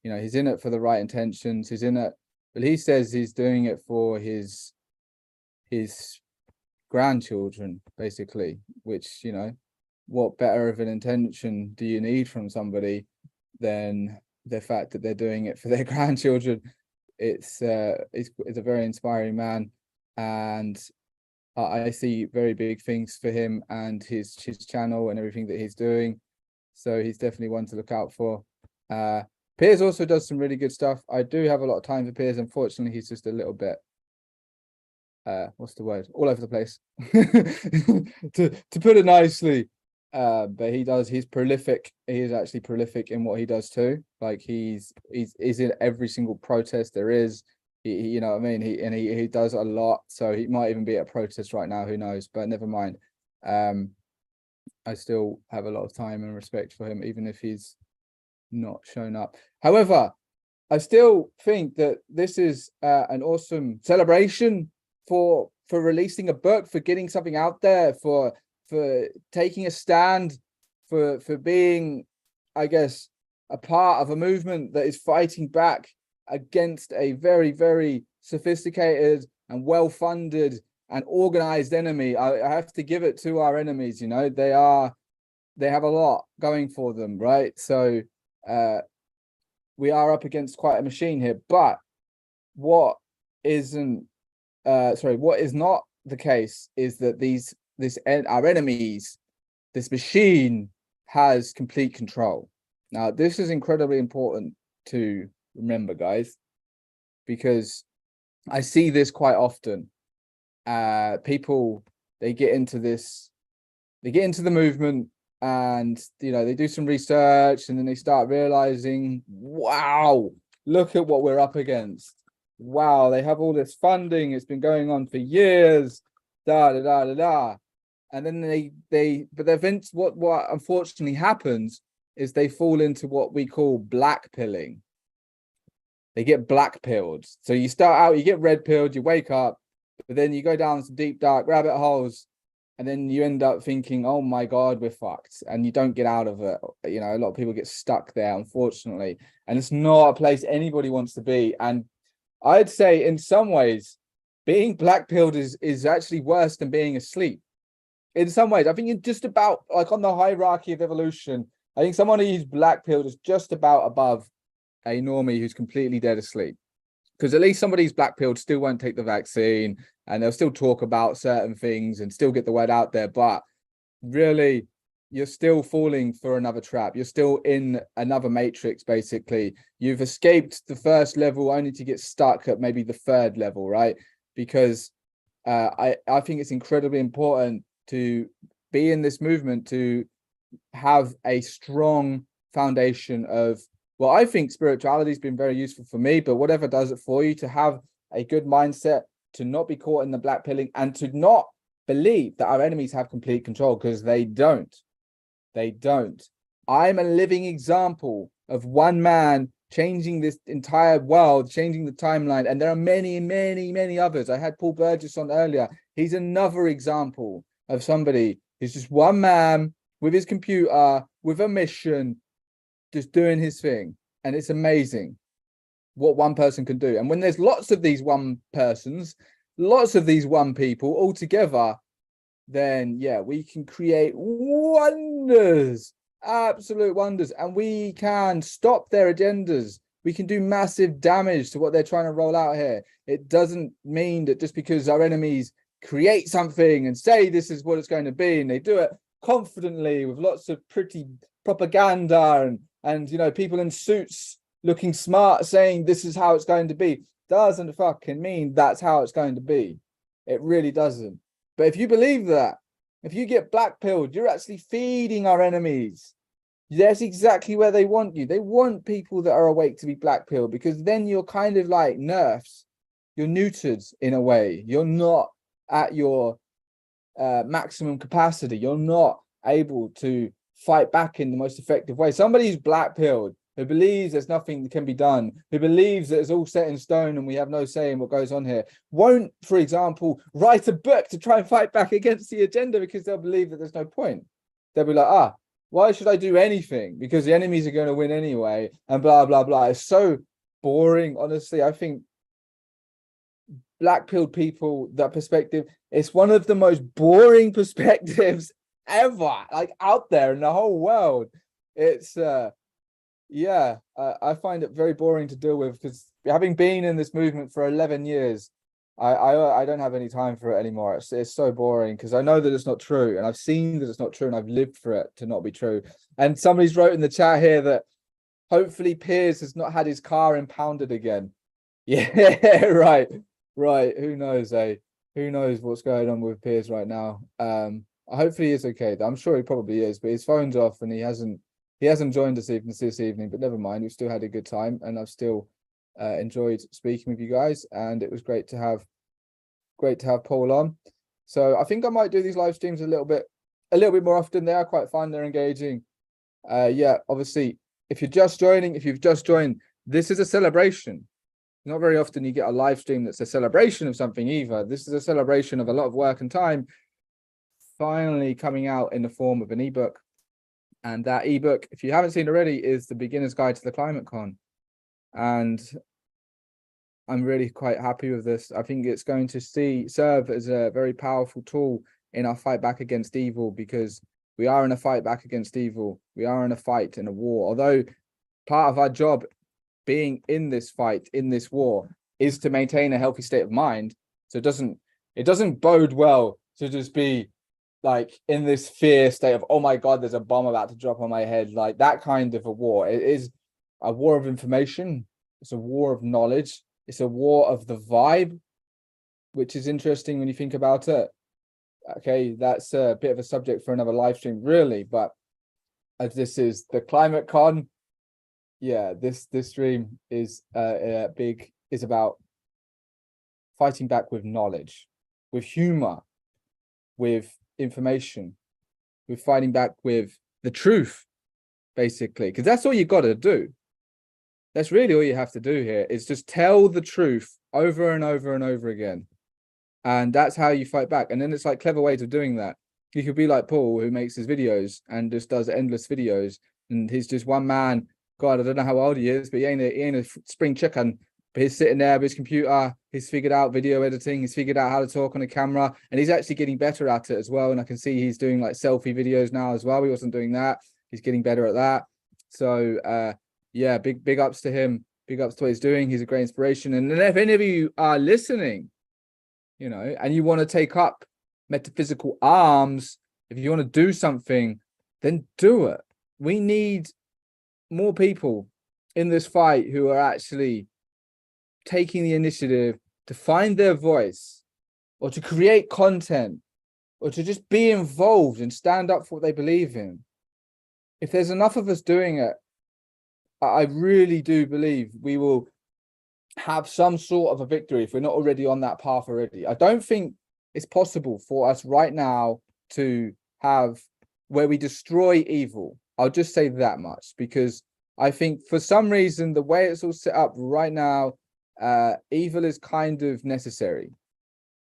he's in it for the right intentions. He's in it, but he says he's doing it for his grandchildren, basically, which, what better of an intention do you need from somebody than the fact that they're doing it for their grandchildren? It's a very inspiring man, and I see very big things for him and his channel and everything that he's doing. So he's definitely one to look out for. Piers also does some really good stuff. I do have a lot of time for Piers. Unfortunately, he's just a little bit what's the word, all over the place, to put it nicely. But he's prolific. He is actually prolific in what he does too. Like he's in every single protest there is. He what I mean, he does a lot. So he might even be at a protest right now, who knows, but never mind. I still have a lot of time and respect for him, even if he's not shown up. However, I still think that this is an awesome celebration for releasing a book, for getting something out there, for taking a stand, for being, I guess, a part of a movement that is fighting back against a very, very sophisticated and well-funded and organized enemy. I have to give it to our enemies. They have a lot going for them, right? So we are up against quite a machine here. But what is not the case is that our enemies, this machine, has complete control. Now, this is incredibly important to remember, guys, because I see this quite often. People, they get into the movement, and they do some research, and then they start realizing, wow, look at what we're up against. Wow, they have all this funding, it's been going on for years, da da da da da. And then but the events, what unfortunately happens is they fall into what we call blackpilling. They get blackpilled. So you start out, you get red pilled, you wake up, but then you go down some deep dark rabbit holes, and then you end up thinking, oh my God, we're fucked. And you don't get out of it. A lot of people get stuck there, unfortunately. And it's not a place anybody wants to be. And I'd say in some ways, being blackpilled is actually worse than being asleep. In some ways, I think you're just about, like, on the hierarchy of evolution, I think someone who's blackpilled is just about above a normie who's completely dead asleep. Because at least somebody who's blackpilled still won't take the vaccine, and they'll still talk about certain things and still get the word out there. But really, you're still falling for another trap. You're still in another matrix, basically. You've escaped the first level only to get stuck at maybe the third level, right? Because I think it's incredibly important to be in this movement, to have a strong foundation of, well, I think spirituality has been very useful for me, but whatever does it for you, to have a good mindset, to not be caught in the black pilling, and to not believe that our enemies have complete control, because they don't. They don't. I'm a living example of one man changing this entire world, changing the timeline. And there are many, many, many others. I had Paul Burgess on earlier. He's another example of somebody who's just one man with his computer, with a mission, just doing his thing. And it's amazing what one person can do. And when there's lots of these one persons, lots of these one people all together, then yeah, we can create wonders, absolute wonders, and we can stop their agendas. We can do massive damage to what they're trying to roll out here. It doesn't mean that just because our enemies create something and say this is what it's going to be, and they do it confidently with lots of pretty propaganda and people in suits looking smart saying this is how it's going to be, doesn't fucking mean that's how it's going to be. It really doesn't. But if you believe that, if you get blackpilled, you're actually feeding our enemies. That's exactly where they want you. They want people that are awake to be blackpilled, because then you're kind of like nerfs. You're neutered in a way. You're not at your maximum capacity. You're not able to fight back in the most effective way. Somebody who's blackpilled who believes there's nothing that can be done, who believes that it's all set in stone and we have no say in what goes on here, won't, for example, write a book to try and fight back against the agenda because they'll believe that there's no point. They'll be like, why should I do anything? Because the enemies are going to win anyway, and blah, blah, blah. It's so boring, honestly. I think black-pilled people, that perspective, it's one of the most boring perspectives ever, like out there in the whole world. It's yeah, I find it very boring to deal with, because having been in this movement for 11 years, I don't have any time for it anymore. It's so boring, because I know that it's not true, and I've seen that it's not true, and I've lived for it to not be true. And somebody's wrote in the chat here that hopefully Piers has not had his car impounded again. Yeah, right. Who knows, eh? Who knows what's going on with Piers right now? Hopefully he's okay. I'm sure he probably is, but his phone's off and he hasn't joined us even this evening, but never mind. We've still had a good time, and I've still enjoyed speaking with you guys, and it was great to have Paul on. So I think I might do these live streams a little bit more often. They are quite fun, they're engaging. Yeah, obviously, if you've just joined, this is a celebration. Not very often you get a live stream that's a celebration of something either. This is a celebration of a lot of work and time finally coming out in the form of an ebook. And that ebook, if you haven't seen already, is The Beginner's Guide to the Climate Con. And I'm really quite happy with this. I think it's going to serve as a very powerful tool in our fight back against evil, because we are in a fight back against evil. We are in a fight, in a war. Although part of our job being in this fight, in this war, is to maintain a healthy state of mind. So it doesn't bode well to just be like in this fear state of, oh my God, there's a bomb about to drop on my head, like that kind of a war. It is a war of information. It's a war of knowledge. It's a war of the vibe, which is interesting when you think about it. Okay, that's a bit of a subject for another live stream, really. But as this is the Climate Con, yeah, this stream is is about fighting back with knowledge, with humor, with information, with fighting back with the truth, basically, because that's all you got to do. That's really all you have to do here, is just tell the truth over and over and over again. And that's how you fight back. And then it's like clever ways of doing that. You could be like Paul, who makes his videos and just does endless videos, and he's just one man. God, I don't know how old he is, but he ain't a spring chicken. But he's sitting there with his computer. He's figured out video editing. He's figured out how to talk on a camera, and he's actually getting better at it as well. And I can see he's doing like selfie videos now as well. He wasn't doing that. He's getting better at that. So yeah, big ups to him. Big ups to what he's doing. He's a great inspiration. And then if any of you are listening, you know, and you want to take up metaphysical arms, if you want to do something, then do it. We need more people in this fight who are actually taking the initiative to find their voice, or to create content, or to just be involved and stand up for what they believe in. If there's enough of us doing it, I really do believe we will have some sort of a victory if we're not already on that path already. I don't think it's possible for us right now to have where we destroy evil. I'll just say that much, because I think for some reason, the way it's all set up right now, evil is kind of necessary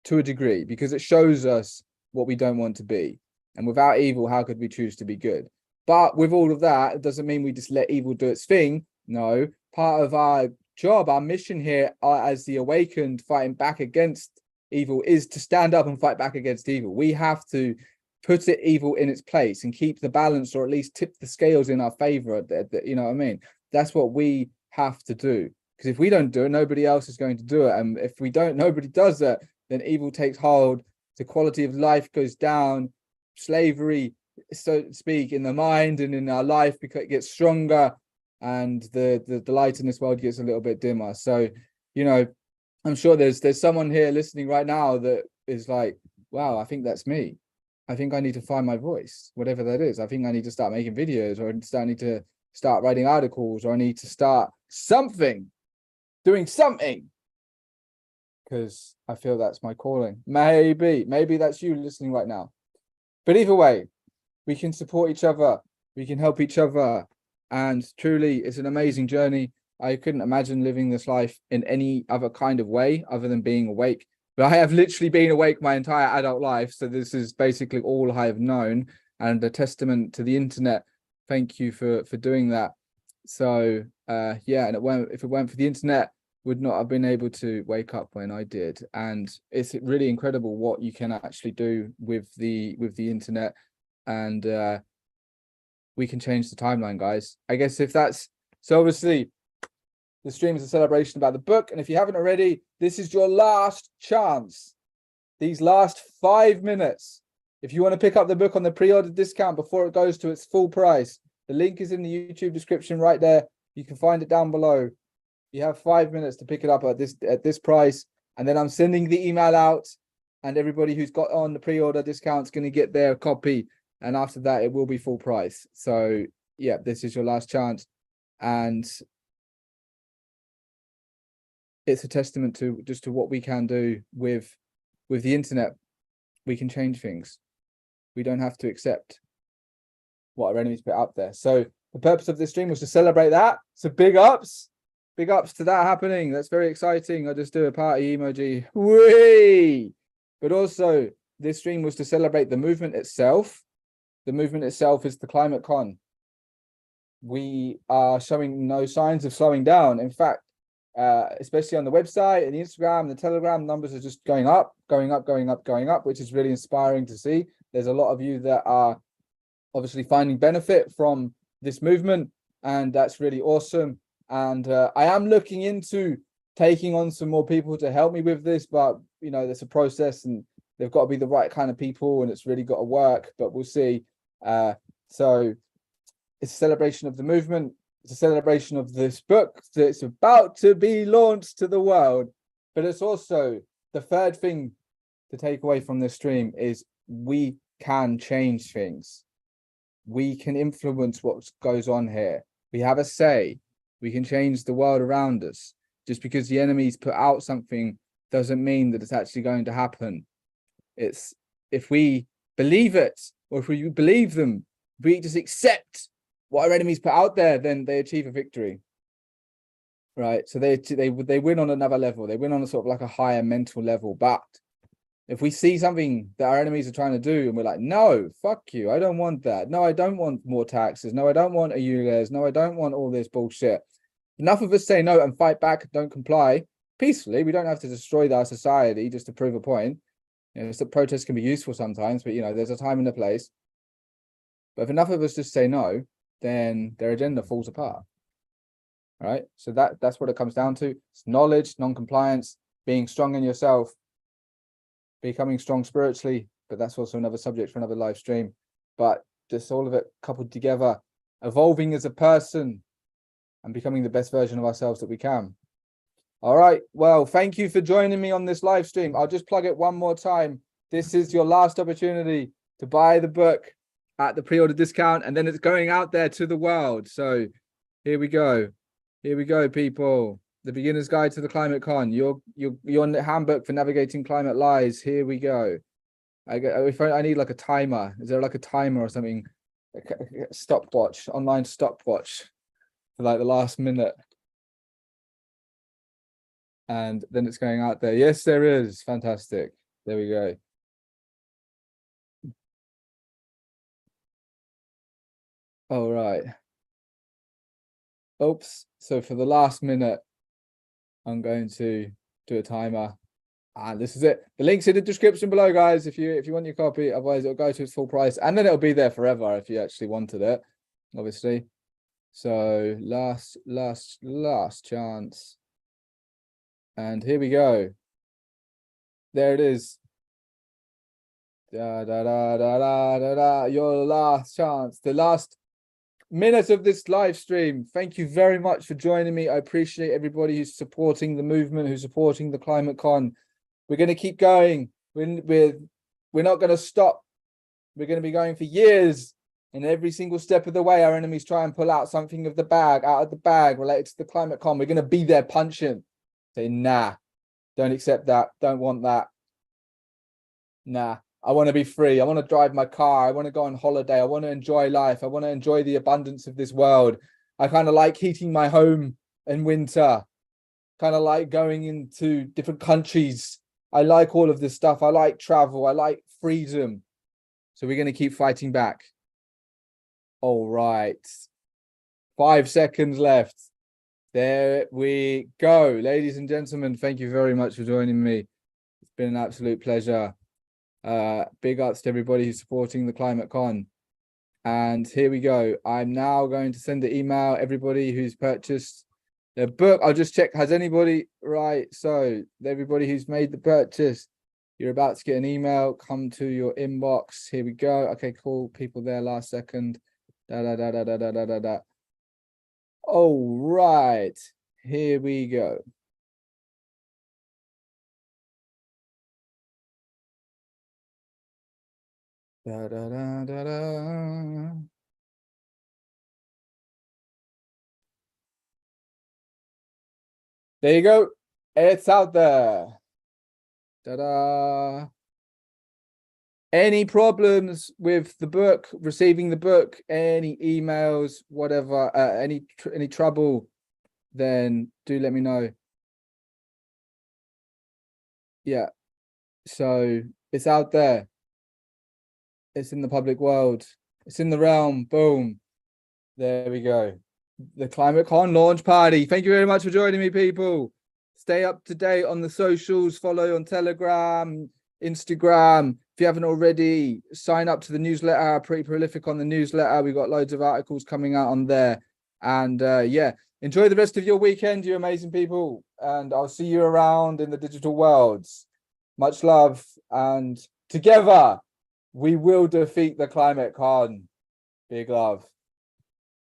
to a degree, because it shows us what we don't want to be. And without evil, how could we choose to be good? But with all of that, it doesn't mean we just let evil do its thing. No, part of our job, our mission here as the awakened fighting back against evil, is to stand up and fight back against evil. We have to put evil in its place and keep the balance, or at least tip the scales in our favor. You know what I mean? That's what we have to do. Because if we don't do it, nobody else is going to do it. And if we don't, nobody does it, then evil takes hold, the quality of life goes down, slavery, so to speak, in the mind and in our life, because it gets stronger, and the light in this world gets a little bit dimmer. So, you know, I'm sure there's someone here listening right now that is like, wow, I think that's me. I think I need to find my voice, whatever that is. I think I need to start making videos, or I need to start writing articles, or I need to start doing something, because I feel that's my calling. Maybe that's you listening right now. But either way, we can support each other, we can help each other, and truly it's an amazing journey. I couldn't imagine living this life in any other kind of way other than being awake. But I have literally been awake my entire adult life. So this is basically all I have known, and a testament to the internet. Thank you for doing that. So yeah, and if it weren't for the internet, would not have been able to wake up when I did. And it's really incredible what you can actually do with the internet. And we can change the timeline, guys. I guess if that's so, obviously the stream is a celebration about the book, and if you haven't already, this is your last chance. These last 5 minutes, if you want to pick up the book on the pre-order discount before it goes to its full price, the link is in the YouTube description right there. You can find it down below. You have 5 minutes to pick it up at this price, and then I'm sending the email out, and everybody who's got on the pre-order discount is going to get their copy, and after that it will be full price. So yeah, this is your last chance, and it's a testament to just to what we can do with the internet. We can change things. We don't have to accept what our enemies put out there. So the purpose of this stream was to celebrate that. So big ups to that happening. That's very exciting. I just do a party emoji. Whee! But also this stream was to celebrate the movement itself. The movement itself is the Climate Con. We are showing no signs of slowing down. In fact, especially on the website and the Instagram and the Telegram, numbers are just going up, which is really inspiring to see. There's a lot of you that are obviously finding benefit from this movement, and that's really awesome. And I am looking into taking on some more people to help me with this, but you know, there's a process and they've got to be the right kind of people, and it's really got to work, but we'll see. So it's a celebration of the movement. It's a celebration of this book that's about to be launched to the world. But it's also the third thing to take away from this stream is we can change things. We can influence what goes on here. We have a say. We can change the world around us. Just because the enemies put out something doesn't mean that it's actually going to happen. It's if we believe it, or if we believe them, we just accept what our enemies put out there, then they achieve a victory, right? So they win on another level. They win on a sort of like a higher mental level. But if we see something that our enemies are trying to do and we're like, no, fuck you, I don't want that. No, I don't want more taxes. No, I don't want a ULEZ. No, I don't want all this bullshit. Enough of us say no and fight back, don't comply peacefully. We don't have to destroy our society just to prove a point. You know, so protests can be useful sometimes, but you know, there's a time and a place. But if enough of us just say no, then their agenda falls apart. All right. So that's what it comes down to. It's knowledge, non-compliance, being strong in yourself, becoming strong spiritually, but that's also another subject for another live stream. But just all of it coupled together, evolving as a person and becoming the best version of ourselves that we can. All right. Well, thank you for joining me on this live stream. I'll just plug it one more time. This is your last opportunity to buy the book at the pre-order discount, and then it's going out there to the world. So here we go. Here we go, people. The Beginner's Guide to the Climate Con. Your handbook for navigating climate lies. Here we go. I need like a timer. Is there like a timer or something? A stopwatch, online stopwatch for like the last minute. And then it's going out there. Yes, there is. Fantastic. There we go. All right. Oops. So for the last minute, I'm going to do a timer. And this is it. The link's in the description below, guys. If you want your copy, otherwise it'll go to its full price. And then it'll be there forever if you actually wanted it, obviously. So last chance. And here we go. There it is. Your last chance. The last minute of this live stream. Thank you very much for joining me. I appreciate everybody who's supporting the movement, who's supporting the Climate Con. We're going to keep going. We're not going to stop. We're going to be going for years. And every single step of the way, our enemies try and pull out something out of the bag related to the Climate Con. We're going to be there punching. Say, nah, don't accept that. Don't want that. Nah, I want to be free. I want to drive my car. I want to go on holiday. I want to enjoy life. I want to enjoy the abundance of this world. I kind of like heating my home in winter, kind of like going into different countries. I like all of this stuff. I like travel. I like freedom. So we're going to keep fighting back. All right. 5 seconds left. There we go. Ladies and gentlemen, thank you very much for joining me. It's been an absolute pleasure. Big ups to everybody who's supporting the Climate Con. And here we go. I'm now going to send the email, everybody who's purchased the book. I'll just check, has anybody, right, so everybody who's made the purchase, you're about to get an email, come to your inbox. Here we go. Okay, cool. People there last second. All right, here we go. There you go. It's out there. Ta-da. Any problems with the book, receiving the book, any emails, whatever, any trouble, then do let me know. Yeah. So it's out there. It's in the public world. It's in the realm. Boom. There we go. The Climate Con launch party. Thank you very much for joining me, people. Stay up to date on the socials. Follow on Telegram, Instagram. If you haven't already, sign up to the newsletter. Pretty prolific on the newsletter. We've got loads of articles coming out on there. And yeah, enjoy the rest of your weekend, you amazing people. And I'll see you around in the digital worlds. Much love. And together, we will defeat the Climate Con. Big love.